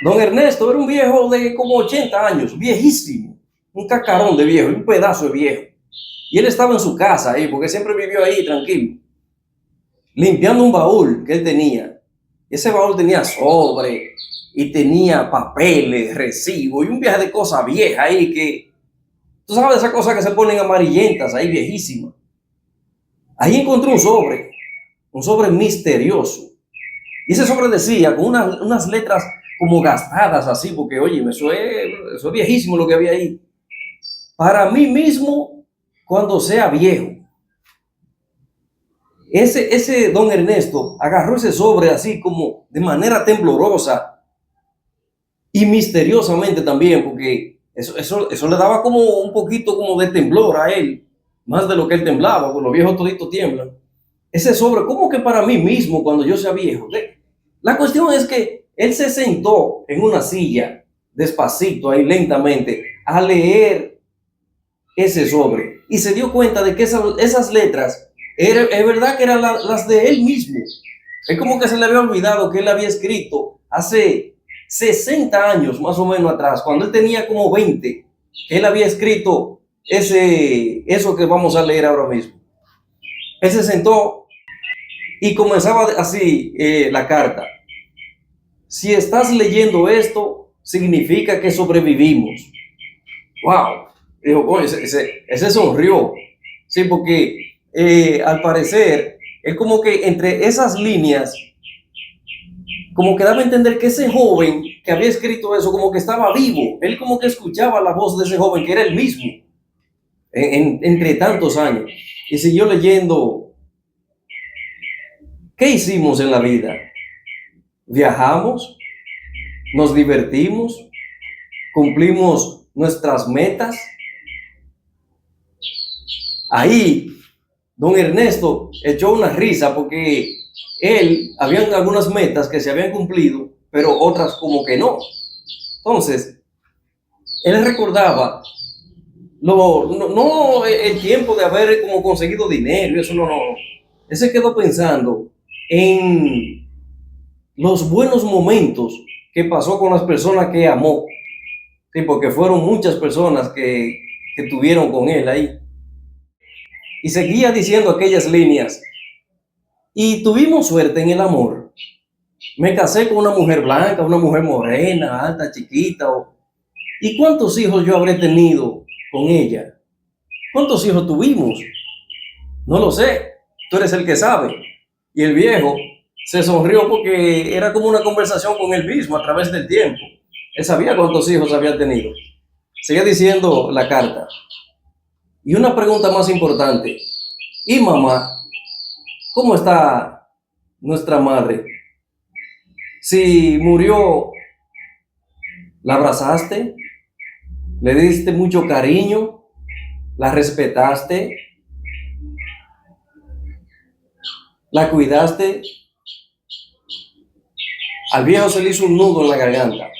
Don Ernesto era un viejo de como 80 años, viejísimo, un cacarón de viejo, un pedazo de viejo. Y él estaba en su casa ahí, porque siempre vivió ahí tranquilo, limpiando un baúl que él tenía. Ese baúl tenía sobre y tenía papeles, recibos y un viaje de cosas viejas ahí que, tú sabes, esas cosas que se ponen amarillentas ahí, viejísimas. Ahí encontró un sobre misterioso. Y ese sobre decía, con unas letras como gastadas así, porque oye, eso es viejísimo lo que había ahí. Para mí mismo, cuando sea viejo. Ese don Ernesto agarró ese sobre así como de manera temblorosa y misteriosamente también, porque eso le daba como un poquito como de temblor a él, más de lo que él temblaba, porque los viejos toditos tiemblan. Ese sobre, como que para mí mismo, cuando yo sea viejo. La cuestión es que él se sentó en una silla, despacito, ahí lentamente, a leer ese sobre y se dio cuenta de que esas letras, es verdad que eran las de él mismo. Es como que se le había olvidado que él había escrito hace 60 años más o menos atrás, cuando él tenía como 20, que él había escrito eso que vamos a leer ahora mismo. Él se sentó y comenzaba así la carta. Si estás leyendo esto, significa que sobrevivimos. ¡Wow! Dijo, oye, ese sonrió. Sí, porque al parecer, es como que entre esas líneas, como que daba a entender que ese joven que había escrito eso, como que estaba vivo. Él como que escuchaba la voz de ese joven, que era el mismo, entre tantos años. Y siguió leyendo. ¿Qué hicimos en la vida? Viajamos, nos divertimos, cumplimos nuestras metas. Ahí, don Ernesto echó una risa porque habían algunas metas que se habían cumplido, pero otras como que no. Entonces, él recordaba no el tiempo de haber como conseguido dinero, eso no. Él se quedó pensando en los buenos momentos que pasó con las personas que amó. Sí, porque fueron muchas personas que tuvieron con él ahí. Y seguía diciendo aquellas líneas. Y tuvimos suerte en el amor. Me casé con una mujer blanca, una mujer morena, alta, chiquita. ¿Y cuántos hijos yo habré tenido con ella? ¿Cuántos hijos tuvimos? No lo sé. Tú eres el que sabe. Y el viejo se sonrió porque era como una conversación con él mismo a través del tiempo. Él sabía cuántos hijos había tenido. Seguía diciendo la carta. Y una pregunta más importante. ¿Y mamá? ¿Cómo está nuestra madre? Si murió, ¿la abrazaste? ¿Le diste mucho cariño? ¿La respetaste? ¿La cuidaste? Al viejo se le hizo un nudo en la garganta.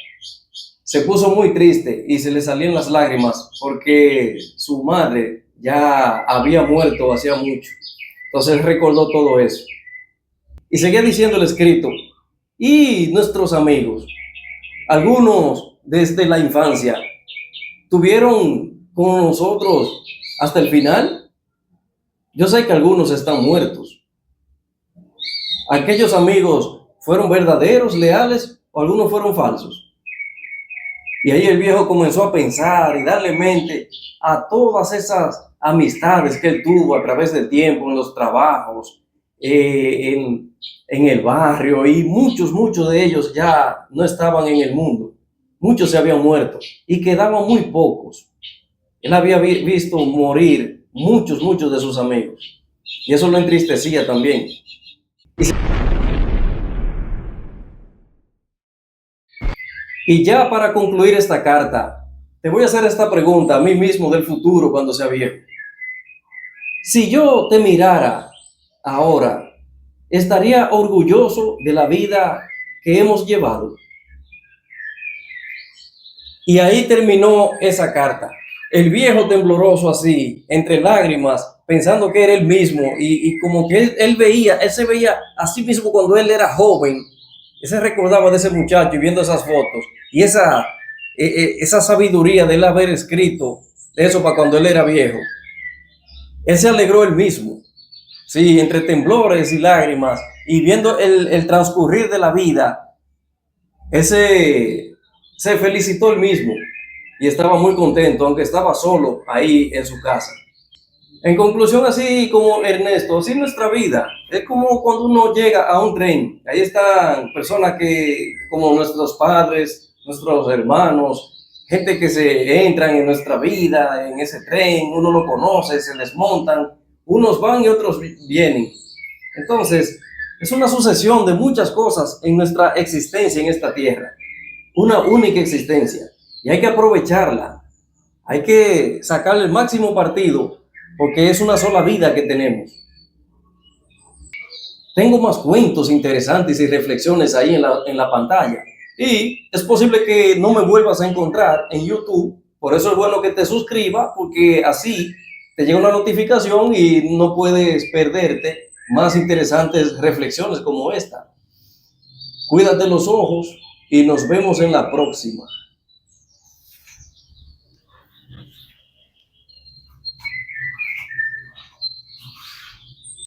Se puso muy triste y se le salían las lágrimas porque su madre ya había muerto hacía mucho. Entonces él recordó todo eso. Y seguía diciendo el escrito. Y nuestros amigos, algunos desde la infancia, tuvieron con nosotros hasta el final. Yo sé que algunos están muertos. Aquellos amigos fueron verdaderos, leales, o algunos fueron falsos. Y ahí el viejo comenzó a pensar y darle mente a todas esas amistades que él tuvo a través del tiempo, en los trabajos, en el barrio, y muchos de ellos ya no estaban en el mundo. Muchos se habían muerto y quedaban muy pocos. Él había visto morir muchos de sus amigos. Y eso lo entristecía también. Y ya para concluir esta carta, te voy a hacer esta pregunta a mí mismo del futuro cuando sea viejo. Si yo te mirara ahora, ¿estaría orgulloso de la vida que hemos llevado? Y ahí terminó esa carta. El viejo tembloroso así, entre lágrimas, pensando que era él mismo y como que él se veía a sí mismo cuando él era joven. Él se recordaba de ese muchacho y viendo esas fotos y esa sabiduría de él haber escrito eso para cuando él era viejo. Él se alegró él mismo, sí, entre temblores y lágrimas, y viendo el transcurrir de la vida, él se felicitó él mismo y estaba muy contento, aunque estaba solo ahí en su casa. En conclusión, así como Ernesto, así nuestra vida. Es como cuando uno llega a un tren. Ahí están personas como nuestros padres, nuestros hermanos, gente que se entran en nuestra vida, en ese tren, uno lo conoce, se les montan, unos van y otros vienen. Entonces, es una sucesión de muchas cosas en nuestra existencia en esta tierra. Una única existencia. Y hay que aprovecharla. Hay que sacarle el máximo partido porque es una sola vida que tenemos. Tengo más cuentos interesantes y reflexiones ahí en la pantalla. Y es posible que no me vuelvas a encontrar en YouTube. Por eso es bueno que te suscribas, porque así te llega una notificación y no puedes perderte más interesantes reflexiones como esta. Cuídate los ojos y nos vemos en la próxima.